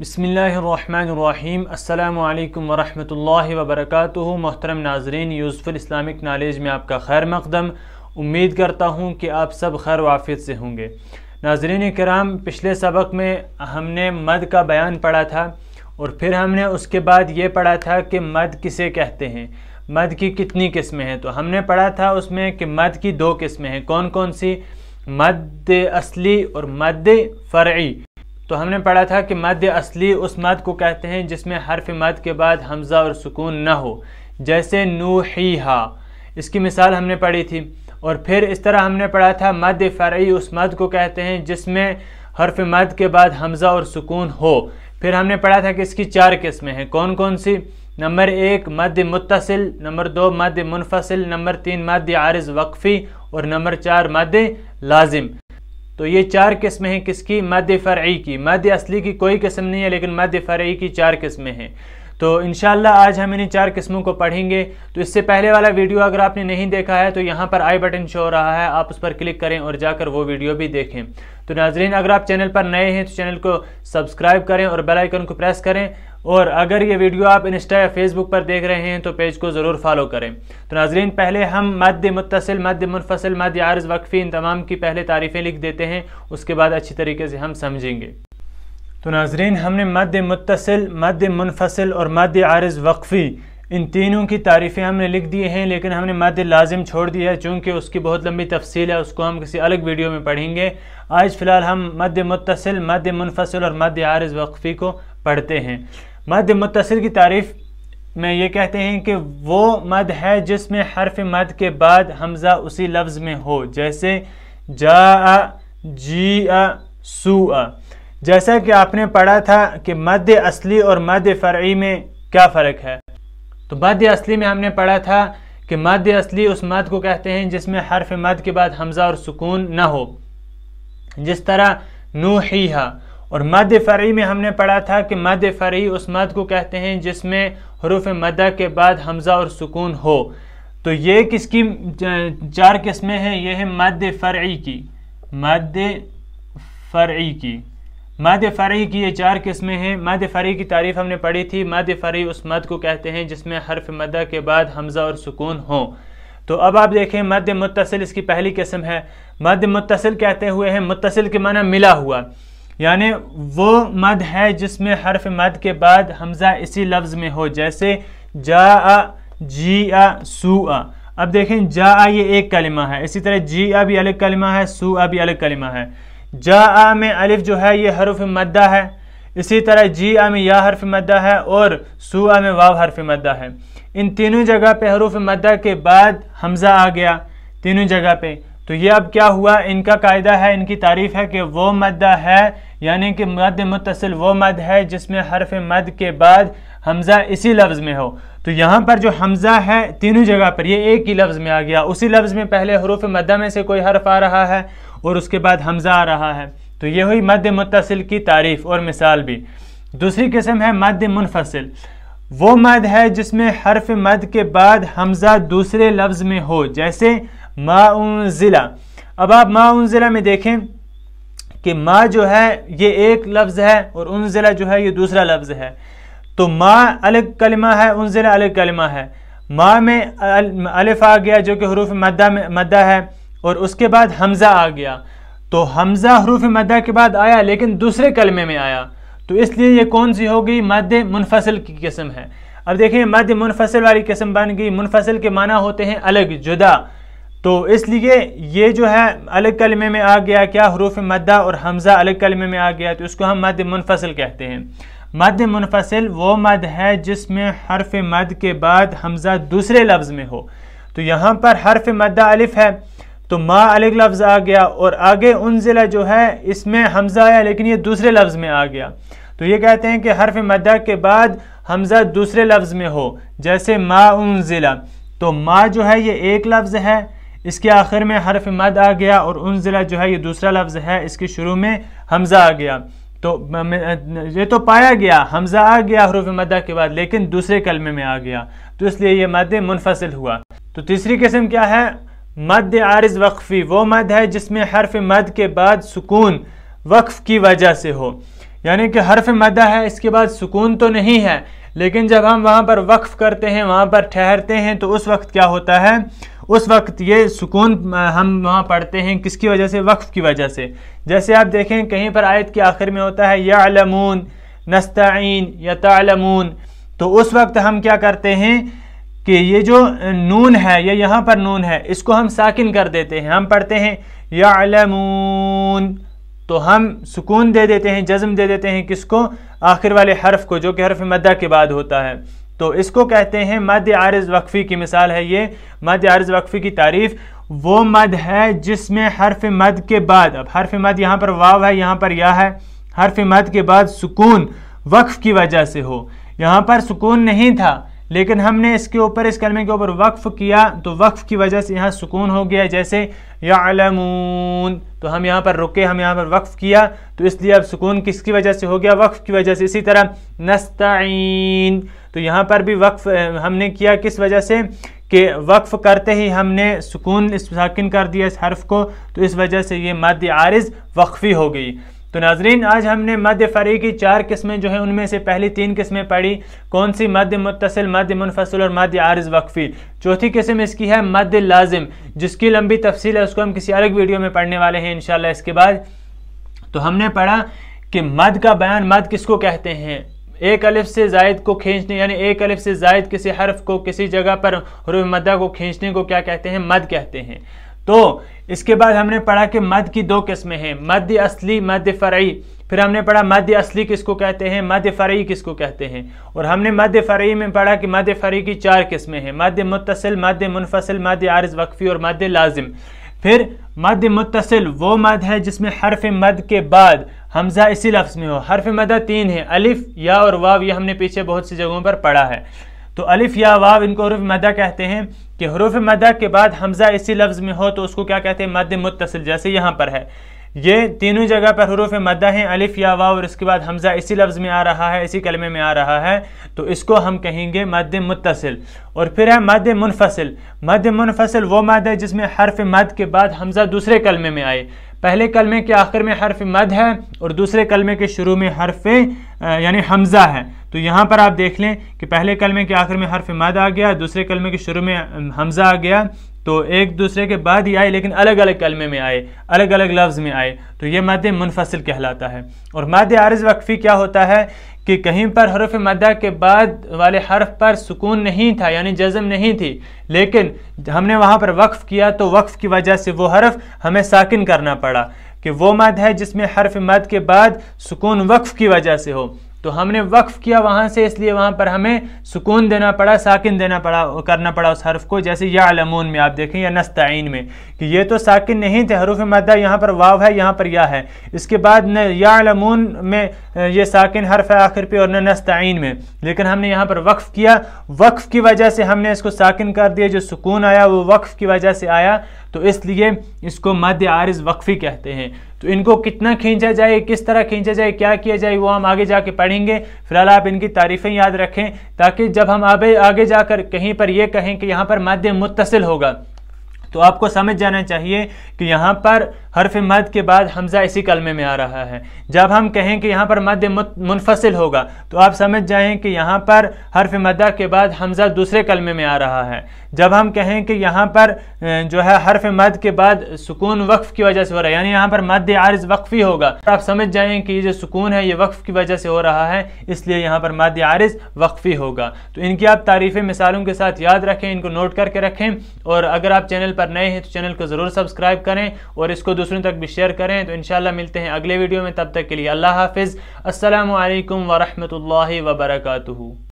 बिस्मिल्लाहिर्रहमानिर्रहीम। अस्सलामु अलैकुम वरहमतुल्लाहि वबरकातुहू। मोहतरम नाजरीन, यूसुफुल इस्लामिक नॉलेज में आपका खैर मकदम। उम्मीद करता हूँ कि आप सब खैर वाफियत से होंगे। नाजरीन किराम, पिछले सबक में हमने मद का बयान पढ़ा था और फिर हमने उसके बाद ये पढ़ा था कि मद किसे कहते हैं, मद की कितनी किस्में हैं। तो हमने पढ़ा था उसमें कि मद की दो किस्में हैं। कौन कौन सी? मद असली और मद फ़रई। तो हमने पढ़ा था कि मद असली उस मद को कहते हैं जिसमें हर्फ मद के बाद हमज़ा और सुकून न हो, जैसे नूहीहा, इसकी मिसाल हमने पढ़ी थी। और फिर इस तरह हमने पढ़ा था मद फ़रई उस मद को कहते हैं जिसमें हर्फ मद के बाद हमज़ा और सुकून हो। फिर हमने पढ़ा था कि इसकी चार किस्में हैं। कौन कौन सी? नंबर 1 मद मुत्तसिल, नंबर 2 मद मुनफसिल, नंबर 3 मद आरिज़ वक्फ़ी और नंबर 4 मद लाजिम। तो ये चार किस्में हैं किसकी? मद फ़रई की। मद असली की कोई किस्म नहीं है, लेकिन मद फ़रई की चार किस्में हैं। तो इंशाअल्लाह आज हम इन चार किस्मों को पढ़ेंगे। तो इससे पहले वाला वीडियो अगर आपने नहीं देखा है तो यहाँ पर आई बटन शो हो रहा है, आप उस पर क्लिक करें और जाकर वो वीडियो भी देखें। तो नाजरीन, अगर आप चैनल पर नए हैं तो चैनल को सब्सक्राइब करें और बेल आइकन को प्रेस करें। और अगर ये वीडियो आप इंस्टा या फेसबुक पर देख रहे हैं तो पेज को ज़रूर फॉलो करें। तो नाजरीन, पहले हम मद मुत्तसिल, मद मुनफसिल, मद आरिज़ वक्फ़ी, इन तमाम की पहले तारीफ़ें लिख देते हैं, उसके बाद अच्छी तरीके से हम समझेंगे। तो नाजरीन, हमने मद मुत्तसिल, मद मुनफसिल और मद आरिज़ वक्फ़ी इन तीनों की तारीफ़ें हमने लिख दी हैं, लेकिन हमने मद लाजिम छोड़ दिया है चूँकि उसकी बहुत लंबी तफसील है, उसको हम किसी अलग वीडियो में पढ़ेंगे। आज फ़िलहाल हम मद मुत्तसिल, मद मुनफसिल और मद आरिज़ वक्फ़ी को पढ़ते हैं। मद मुत्तसिल की तारीफ़ में ये कहते हैं कि वो मद है जिसमें हर्फ मद के बाद हमज़ा उसी लफ्ज़ में हो, जैसे जा, जी, सू। जैसा कि आपने पढ़ा था कि मद असली और मद फ़रई में क्या फ़र्क है। तो मद असली में हमने पढ़ा था कि मद असली उस मद को कहते हैं जिसमें हर्फ मद के बाद हमज़ा और सुकून न हो, जिस तरह नूहीहा। और मद फ़रई में हमने पढ़ा था कि मद फ़रई उस मद को कहते हैं जिसमें हुरूफ मद्दा के बाद हमज़ा और सुकून हो। तो ये किसकी चार किस्में हैं? ये है मद फ़रई की, मद फ़रई की, मद फ़रई की ये चार किस्में हैं। मद फ़रई की तारीफ़ हमने पढ़ी थी। मद फ़रई उस मद को कहते हैं जिसमें हर्फ मद्दा के बाद हमज़ा और सुकून हो। तो अब आप देखें मद मुत्तसिल इसकी पहली किस्म है। मद मुत्तसिल कहते हुए हैं, मुत्तसिल के माना मिला हुआ, यानी वो मद है जिसमें हर्फ मद के बाद हमज़ा इसी लफ्ज़ में हो, जैसे जा, जी, सू। अब देखें जा ये एक कलिमा है, इसी तरह जी भी अलग कलिमा है, सू भी अलग कलिमा है। जा में अलिफ जो है ये हर्फ मद्दा है, इसी तरह जी में या हर्फ मद्दा है और सू में वाव हर्फ मद्दा है। इन तीनों जगह पे हर्फ मद्दा के बाद हमज़ा आ गया, तीनों जगह पे। तो ये अब क्या हुआ? इनका कायदा है, इनकी तारीफ़ है कि वो मद्दा है, यानी कि मद मुत्तसिल वो मद है जिसमें हर्फ मद के बाद हमज़ा इसी लफ्ज़ में हो। तो यहाँ पर जो हमज़ा है तीनों जगह पर ये एक ही लफ्ज़ में आ गया, उसी लफ्ज़ में पहले हुरूफ मद्दा में से कोई हर्फ आ रहा है और उसके बाद हमज़ा आ रहा है। तो ये हुई मद मुत्तसिल की तारीफ़ और मिसाल भी। दूसरी किस्म है मद मुनफसिल। वो मद है जिसमें हर्फ मद के बाद हमज़ा दूसरे लफ्ज़ में हो, जैसे मा उन्ज़िला। अब आप मा उन्ज़िला में देखें कि मा जो है ये एक लफ्ज़ है और उन्ज़िला जो है ये दूसरा लफ्ज़ है। तो मा अलग कलिमा है, उन्ज़िला अलग कलिमा है। मा में अलिफ आ गया जो कि हुरूफ मद्दा है और उसके बाद हमज़ा आ गया। तो हमज़ा हुरूफ मद्दा के बाद आया लेकिन दूसरे कलमे में आया, तो इसलिए ये कौन सी हो गई? मद मुनफसिल की किस्म है। अब देखिए मद मुनफसिल वाली किस्म बन गई। मुनफसिल के माना होते हैं अलग, जुदा। तो इसलिए ये जो है अलग कलमे में आ गया, क्या? हुरूफ मद्दा और हमज़ा अलग कलमे में आ गया, तो इसको हम मद मुनफसिल कहते हैं। मद मुनफसिल वो मद है जिसमें हर्फ मद के बाद हमज़ा दूसरे लफ्ज़ में हो। तो यहाँ पर हर्फ मद्दा अलिफ है तो मा अलग लफ्ज़ आ गया और आगे उन्ज़िला जो है इसमें हमज़ा आया लेकिन ये दूसरे लफ्ज़ में आ गया। तो ये कहते हैं कि हर्फ मद्दा के बाद हमज़ा दूसरे लफ्ज़ में हो, जैसे मा उन्ज़िला। तो मा जो है ये एक लफ्ज़ है, इसके आखिर में हर्फ मद आ गया और उन्ज़िला जो है ये दूसरा लफ्ज़ है, इसके शुरू में हमज़ा आ गया। तो ये तो पाया गया हमज़ा आ गया हुरूफ मद्दा के बाद, लेकिन दूसरे कलमे में आ गया, तो इसलिए ये मद मुनफसिल हुआ। तो तीसरी किस्म क्या है? मद आरिज़ वक्फ़ी। वो मद है जिसमें हर्फ मद के बाद सुकून वक्फ की वजह से हो, یعنی کہ حرف مدہ ہے، اس کے بعد سکون تو نہیں ہے، لیکن جب ہم وہاں پر وقف کرتے ہیں، وہاں پر ٹھہرتے ہیں، تو اس وقت کیا ہوتا ہے، اس وقت یہ سکون ہم وہاں پڑھتے ہیں کس کی وجہ سے، وقف کی وجہ سے۔ جیسے آپ دیکھیں کہیں پر آیت کے آخر میں ہوتا ہے یعلمون، نستعین، یتعلمون، تو اس وقت ہم کیا کرتے ہیں کہ یہ جو نون ہے، یہ یہاں پر نون ہے، اس کو ہم ساکن کر دیتے ہیں، ہم پڑھتے ہیں یعلمون، تو ہم سکون دے دیتے ہیں، جزم دے دیتے ہیں کس کو، آخر والے حرف کو، جو کہ حرف مدہ کے بعد ہوتا ہے۔ تو اس کو کہتے ہیں مد عارض وقفی کی مثال ہے یہ۔ مد عارض وقفی کی تعریف وہ مد ہے جس میں حرف مد کے بعد، اب حرف مد یہاں پر واو ہے، یہاں پر یا ہے، حرف مد کے بعد سکون وقف کی وجہ سے ہو۔ یہاں پر سکون نہیں تھا، لیکن ہم نے اس کے اوپر، اس کلمے کے اوپر وقف کیا، تو وقف کی وجہ سے یہاں سکون ہو گیا، جیسے یعلمون، تو ہم یہاں پر رکے، ہم یہاں پر وقف کیا، تو اس لیے اب سکون کس کی وجہ سے ہو گیا، وقف کی وجہ سے۔ اسی طرح نستعین، تو یہاں پر بھی وقف ہم نے کیا کس وجہ سے، کہ وقف کرتے ہی ہم نے سکون ساکن کر دیا اس حرف کو، تو اس وجہ سے یہ مد عارض وقفی ہو گئی۔ تو ناظرین، آج ہم نے مد فرعی کی 4 قسمیں جو ہیں ان میں سے پہلی 3 قسمیں پڑھی، کون سی، مد متصل، مد منفصل اور مد عارض وقفی۔ چوتھی قسم اس کی ہے مد لازم، جس کی لمبی تفصیل ہے، اس کو ہم کسی الگ ویڈیو میں پڑھنے والے ہیں انشاءاللہ اس کے بعد۔ تو ہم نے پڑھا کہ مد کا بیان، مد کس کو کہتے ہیں، ایک الف سے زائد کو کھینچنے، یعنی ایک الف سے زائد کسی حرف کو کسی جگہ پر حروف مدہ کو کھینچنے کو کیا کہتے ہیں، مد کہتے ہیں۔ تو اس کے بعد ہم نے پڑھا کہ مد کی 2 قسمیں ہیں، مد اصلی، مد فرعی۔ پھر ہم نے پڑھا مد اصلی کس کو کہتے ہیں، مد فرعی کس کو کہتے ہیں، اور ہم نے مد فرعی میں پڑھا کہ مد فرعی کی 4 قسمیں ہیں، مد متصل، مد منفصل، مد عارض وقفی اور مد لازم۔ پھر مد متصل وہ مد ہے جس میں حرف مد کے بعد حمزہ اسی لفظ میں ہو۔ حرف مدہ 3 ہیں، الف، یا اور واو، یہ ہم نے پیچھے بہت سی جگہوں پر پڑھا ہے۔ تو الف یا واو ان کو حروف مدہ کہتے ہیں، کہ حروف مدہ کے بعد حمزہ اسی لفظ میں ہو تو اس کو کیا کہتے ہیں، مد متصل، جیسے یہاں پر ہے، یہ تینوں جگہ پر حروف مدہ ہیں، الف یا واو، اور اس کے بعد حمزہ اسی لفظ میں آ رہا ہے، اسی کلمے میں آ رہا ہے، تو اس کو ہم کہیں گے مد متصل۔ اور پھر ہے مد منفصل۔ مد منفصل وہ مد ہے جس میں حرف مد کے بعد حمزہ دوسرے کلمے میں آئے، پہلے کلمے کے آخر میں حرف مد ہے اور دوسرے کلمے کے شروع میں حرف یعنی حمزہ ہے۔ تو یہاں پر آپ دیکھ لیں کہ پہلے کلمے کے آخر میں حرف مد آ گیا، دوسرے کلمے کے شروع میں حمزہ آ گیا، تو ایک دوسرے کے بعد ہی آئے لیکن الگ الگ کلمے میں آئے، الگ الگ لفظ میں آئے، تو یہ مد منفصل کہلاتا ہے۔ اور مد عارض وقفی کیا ہوتا ہے کہ کہیں پر حرف مدہ کے بعد والے حرف پر سکون نہیں تھا، یعنی جزم نہیں تھی، لیکن ہم نے وہاں پر وقف کیا تو وقف کی وجہ سے وہ حرف ہمیں ساکن کرنا پڑا، کہ وہ مد ہے جس میں حرف مد کے بعد سکون وقف کی وجہ سے ہو، تو ہم نے وقف کیا وہاں سے، اس لیے وہاں پر ہمیں سکون دینا پڑا، ساکن دینا پڑا، کرنا پڑا اس حرف کو، جیسے یعلمون میں آپ دیکھیں یا نستعین میں، کہ یہ تو ساکن نہیں تھے، حروف مدہ یہاں پر واو ہے، یہاں پر یا ہے، اس کے بعد نہ یعلمون میں یہ ساکن حرف ہے آخر پہ، اور نہ نستعین میں، لیکن ہم نے یہاں پر وقف کیا، وقف کی وجہ سے ہم نے اس کو ساکن کر دیا، جو سکون آیا وہ وقف کی وجہ سے آیا، تو اس لیے اس کو مد عارض وقفی کہتے ہیں۔ تو ان کو کتنا کھینچا جائے، کس طرح کھینچا جائے، کیا کیا جائے، وہ ہم آگے جا کے پڑھیں گے۔ فی الحال آپ ان کی تعریفیں یاد رکھیں، تاکہ جب ہم آگے جا کر کہیں پر یہ کہیں کہ یہاں پر مد متصل ہوگا، تو آپ کو سمجھ جانا چاہیے کہ یہاں پر حرف مد کے بعد حمزہ اسی کلمے میں آ رہا ہے۔ جب ہم کہیں کہ یہاں پر مد منفصل ہوگا تو آپ سمجھ جائیں کہ یہاں پر حرف مدہ کے بعد حمزہ دوسرے کلمے میں آ رہا ہے۔ جب ہم کہیں کہ یہاں پر جو ہے حرف مد کے بعد سکون وقف کی وجہ سے ہو رہا ہے، یعنی یہاں پر مد عارض وقفی ہوگا، آپ سمجھ جائیں کہ یہ جو سکون ہے یہ وقف کی وجہ سے ہو رہا ہے، اس لیے یہاں پر مد عارض وقفی ہوگا۔ تو ان کی آپ تعریفیں مثالوں کے ساتھ یاد رکھیں، ان کو نوٹ کر کے رکھیں، اور اگر آپ چینل پر نئے ہیں تو چینل کو ضرور سبسکرائب کریں اور اس کو دوسروں تک بھی شیئر کریں۔ تو انشاءاللہ ملتے ہیں اگلے ویڈیو میں، تب تک کے لیے اللہ حافظ، السلام علیکم ورحمۃ اللہ وبرکاتہ۔